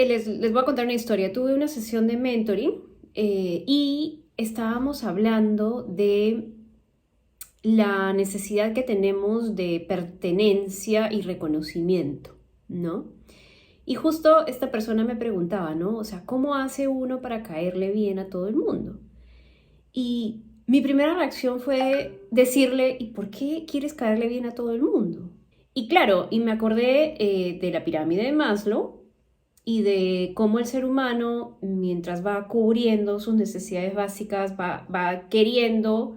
Les voy a contar una historia. Tuve una sesión de mentoring y estábamos hablando de la necesidad que tenemos de pertenencia y reconocimiento, ¿no? Y justo esta persona me preguntaba, ¿no? O sea, ¿cómo hace uno para caerle bien a todo el mundo? Y mi primera reacción fue decirle, ¿y por qué quieres caerle bien a todo el mundo? Y claro, y me acordé de la pirámide de Maslow y de cómo el ser humano, mientras va cubriendo sus necesidades básicas, va queriendo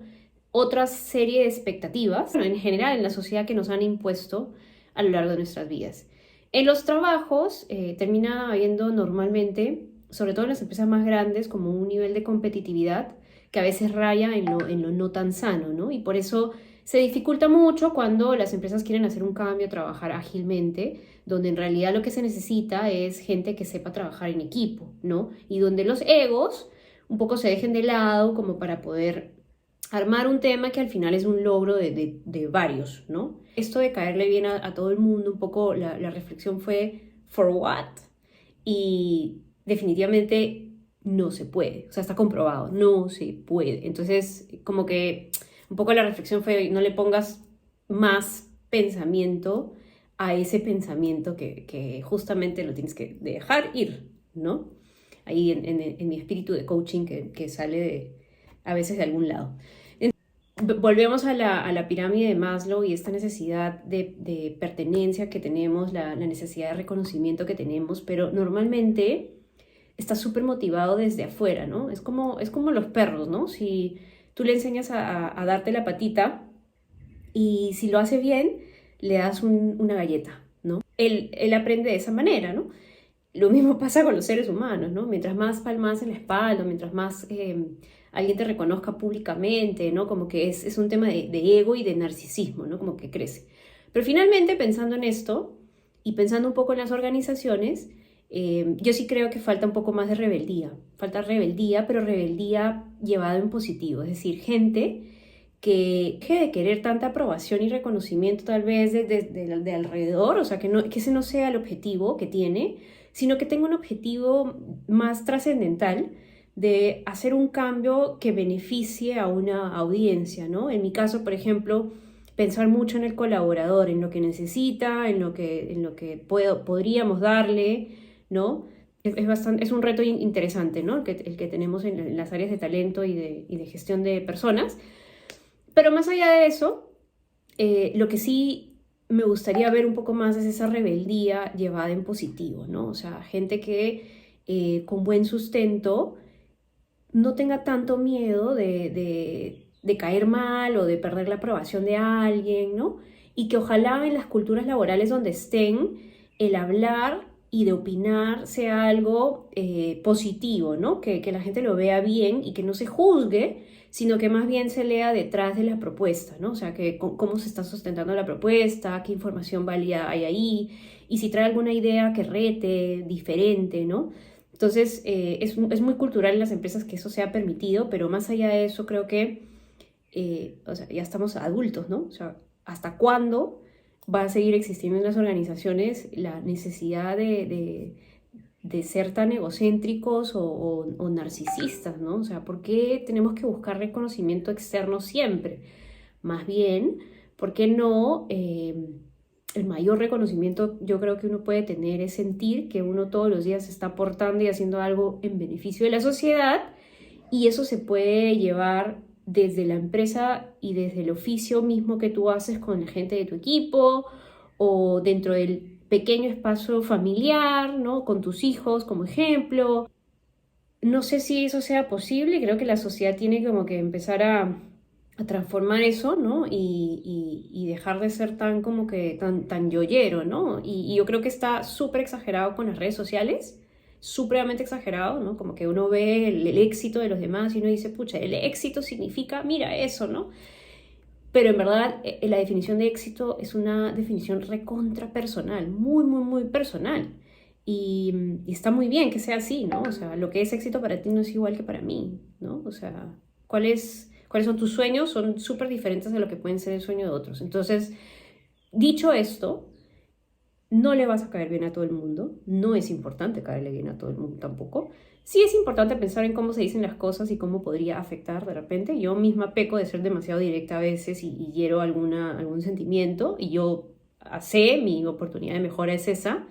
otra serie de expectativas, bueno, en general en la sociedad que nos han impuesto a lo largo de nuestras vidas. En los trabajos termina habiendo normalmente, sobre todo en las empresas más grandes, como un nivel de competitividad que a veces raya en lo no tan sano, ¿no? Y por eso se dificulta mucho cuando las empresas quieren hacer un cambio, trabajar ágilmente, donde en realidad lo que se necesita es gente que sepa trabajar en equipo, ¿no? Y donde los egos un poco se dejen de lado como para poder armar un tema que al final es un logro de varios, ¿no? Esto de caerle bien a todo el mundo, un poco la reflexión fue, ¿for what? Y definitivamente no se puede, o sea, está comprobado, no se puede. Entonces, como que un poco la reflexión fue, no le pongas más pensamiento a ese pensamiento que justamente lo tienes que dejar ir, ¿no? Ahí en mi espíritu de coaching que sale a veces de algún lado. Volvemos a la pirámide de Maslow y esta necesidad de pertenencia que tenemos, la necesidad de reconocimiento que tenemos, pero normalmente está súper motivado desde afuera, ¿no? Es como los perros, ¿no? Si tú le enseñas a darte la patita y si lo hace bien, le das una galleta, ¿no? Él aprende de esa manera, ¿no? Lo mismo pasa con los seres humanos, ¿no? Mientras más palmas en la espalda, mientras más alguien te reconozca públicamente, ¿no? Como que es un tema de ego y de narcisismo, ¿no? Como que crece. Pero finalmente, pensando en esto y pensando un poco en las organizaciones, yo sí creo que falta un poco más de rebeldía. Falta rebeldía, pero rebeldía llevada en positivo. Es decir, gente que deje de querer tanta aprobación y reconocimiento tal vez de alrededor, o sea, que ese no sea el objetivo que tiene, sino que tenga un objetivo más trascendental de hacer un cambio que beneficie a una audiencia, ¿no? En mi caso, por ejemplo, pensar mucho en el colaborador, en lo que necesita, en lo que podríamos darle, ¿no? Es un reto interesante, ¿no? El que tenemos en las áreas de talento y de gestión de personas. Pero más allá de eso, lo que sí me gustaría ver un poco más es esa rebeldía llevada en positivo, ¿no? O sea, gente que con buen sustento no tenga tanto miedo de caer mal o de perder la aprobación de alguien, ¿no? Y que ojalá en las culturas laborales donde estén, el hablar y de opinar sea algo positivo, ¿no? Que la gente lo vea bien y que no se juzgue, sino que más bien se lea detrás de la propuesta, ¿no? O sea, que cómo se está sustentando la propuesta, qué información válida hay ahí, y si trae alguna idea que rete, diferente, ¿no? Entonces, es muy cultural en las empresas que eso sea permitido, pero más allá de eso, creo que o sea, ya estamos adultos, ¿no? O sea, ¿hasta cuándo va a seguir existiendo en las organizaciones la necesidad de ser tan egocéntricos o narcisistas, ¿no? O sea, ¿por qué tenemos que buscar reconocimiento externo siempre? Más bien, ¿por qué no? El mayor reconocimiento yo creo que uno puede tener es sentir que uno todos los días está aportando y haciendo algo en beneficio de la sociedad, y eso se puede llevar desde la empresa y desde el oficio mismo que tú haces con la gente de tu equipo o dentro del pequeño espacio familiar, ¿no? Con tus hijos como ejemplo. No sé si eso sea posible, creo que la sociedad tiene como que empezar a transformar eso, ¿no? Y dejar de ser tan como que tan yoyero, ¿no? Y yo creo que está súper exagerado con las redes sociales, supremamente exagerado, ¿no? Como que uno ve el éxito de los demás y uno dice, pucha, el éxito significa, mira eso, ¿no? Pero en verdad la definición de éxito es una definición recontra personal, muy, muy, muy personal. Y está muy bien que sea así, ¿no? O sea, lo que es éxito para ti no es igual que para mí, ¿no? O sea, ¿cuáles son tus sueños? Son súper diferentes de lo que pueden ser el sueño de otros. Entonces, dicho esto, no le vas a caer bien a todo el mundo, no es importante caerle bien a todo el mundo tampoco. Sí es importante pensar en cómo se dicen las cosas y cómo podría afectar de repente. Yo misma peco de ser demasiado directa a veces y hiero algún sentimiento y yo sé, mi oportunidad de mejora es esa,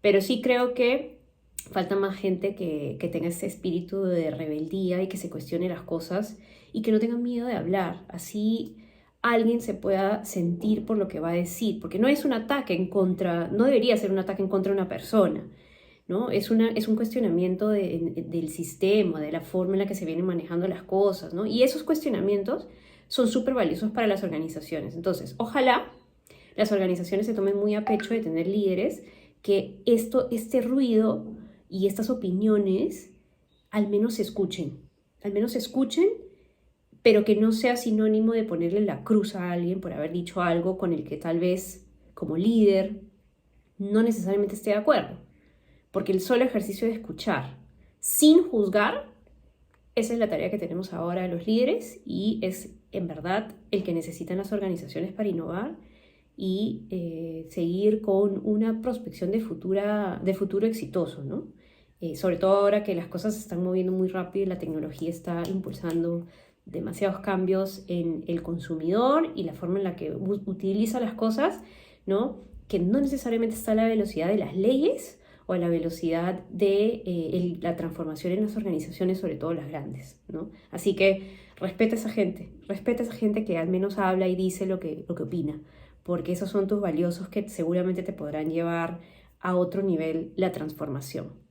pero sí creo que falta más gente que tenga ese espíritu de rebeldía y que se cuestione las cosas y que no tengan miedo de hablar. Así alguien se pueda sentir por lo que va a decir, porque no es un ataque en contra, no debería ser un ataque en contra de una persona, ¿no? Es un cuestionamiento del sistema, de la forma en la que se vienen manejando las cosas, ¿no? Y esos cuestionamientos son súper valiosos para las organizaciones. Entonces, ojalá las organizaciones se tomen muy a pecho de tener líderes que este ruido y estas opiniones al menos se escuchen, pero que no sea sinónimo de ponerle la cruz a alguien por haber dicho algo con el que tal vez como líder no necesariamente esté de acuerdo. Porque el solo ejercicio de escuchar sin juzgar, esa es la tarea que tenemos ahora los líderes y es en verdad el que necesitan las organizaciones para innovar y seguir con una prospección de futuro exitoso, ¿no? Sobre todo ahora que las cosas se están moviendo muy rápido y la tecnología está impulsando demasiados cambios en el consumidor y la forma en la que utiliza las cosas, ¿no? Que no necesariamente está a la velocidad de las leyes o a la velocidad de la transformación en las organizaciones, sobre todo las grandes, ¿no? Así que respeta a esa gente que al menos habla y dice lo que opina, porque esos son tus valiosos que seguramente te podrán llevar a otro nivel la transformación.